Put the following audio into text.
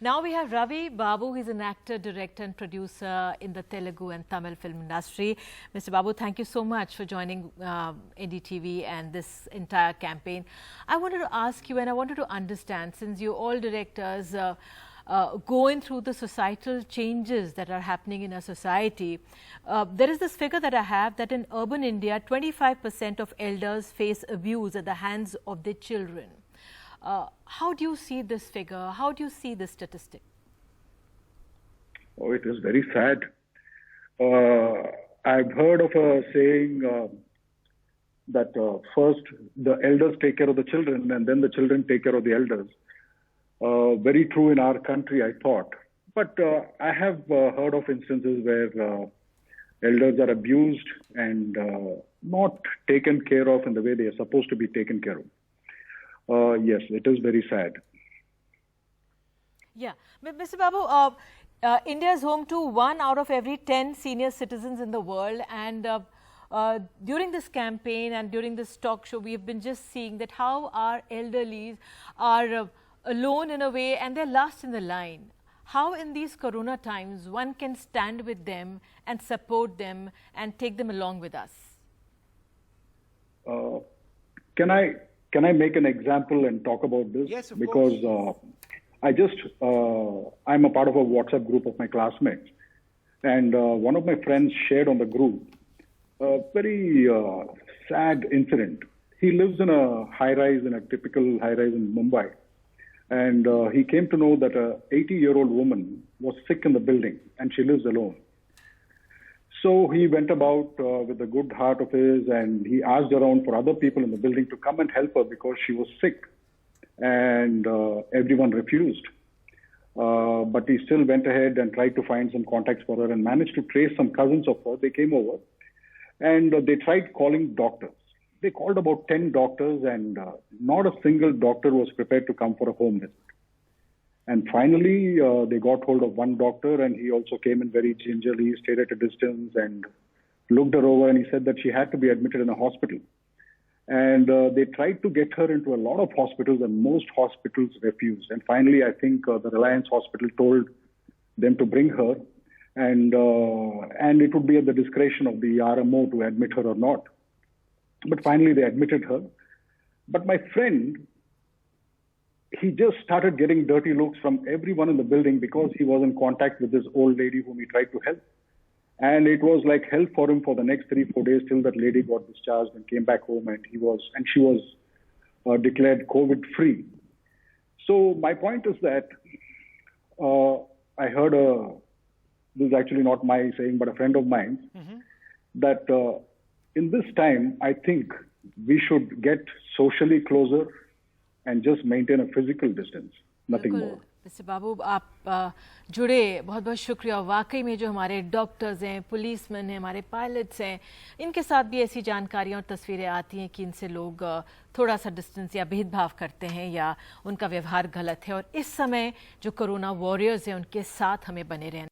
Now we have Ravi Babu. He's an actor, director and producer in the Telugu and Tamil film industry. Mr. Babu, thank you so much for joining NDTV and this entire campaign. I wanted to ask you, and I wanted to understand, since you're all directors going through the societal changes that are happening in our society, there is this figure that I have that in urban India, 25% of elders face abuse at the hands of their children. How do you see this figure? How do you see this statistic? Oh, it is very sad. I've heard of a saying that first the elders take care of the children and then the children take care of the elders. Very true in our country, I thought. But I have heard of instances where elders are abused and not taken care of in the way they are supposed to be taken care of. Yes, it is very sad. Yeah. Mr. Babu, India is home to 1 out of every 10 senior citizens in the world. And during this campaign and during this talk show, we have been just seeing that how our elderly are alone in a way and they're last in the line. How in these corona times one can stand with them and support them and take them along with us? Can I make an example and talk about this? Yes, of because course. I'm a part of a WhatsApp group of my classmates, and one of my friends shared on the group a very sad incident. He lives in a high-rise, in a typical high-rise in Mumbai, and he came to know that a 80-year-old woman was sick in the building, and she lives alone. So he went about with a good heart of his, and he asked around for other people in the building to come and help her because she was sick, and everyone refused. But he still went ahead and tried to find some contacts for her and managed to trace some cousins of her. They came over and they tried calling doctors. They called about 10 doctors, and not a single doctor was prepared to come for a home visit. And finally, they got hold of one doctor, and he also came in very gingerly, stayed at a distance and looked her over, and he said that she had to be admitted in a hospital. And they tried to get her into a lot of hospitals, and most hospitals refused. And finally, I think the Reliance Hospital told them to bring her, and it would be at the discretion of the RMO to admit her or not. But finally, they admitted her. But my friend, he just started getting dirty looks from everyone in the building because he was in contact with this old lady whom he tried to help. And it was like hell for him for the next 3-4 days till that lady got discharged and came back home, and she was declared COVID-free. So my point is that I heard this is actually not my saying, but a friend of mine, that in this time, I think we should get socially closer and just maintain a physical distance, nothing more. Mister Babu, आप जुड़े, बहुत बहुत शुक्रिया। वाकई में जो हमारे doctors हैं, पुलिसमैन हैं, हमारे पायलट्स हैं, इनके साथ भी ऐसी जानकारियाँ और तस्वीरें आती हैं कि इनसे लोग थोड़ा सा डिस्टेंस या भेदभाव करते हैं या उनका व्यवहार गलत है। और इस समय जो कोरोना वॉरियर्स हैं, उनके साथ हमें बने रहना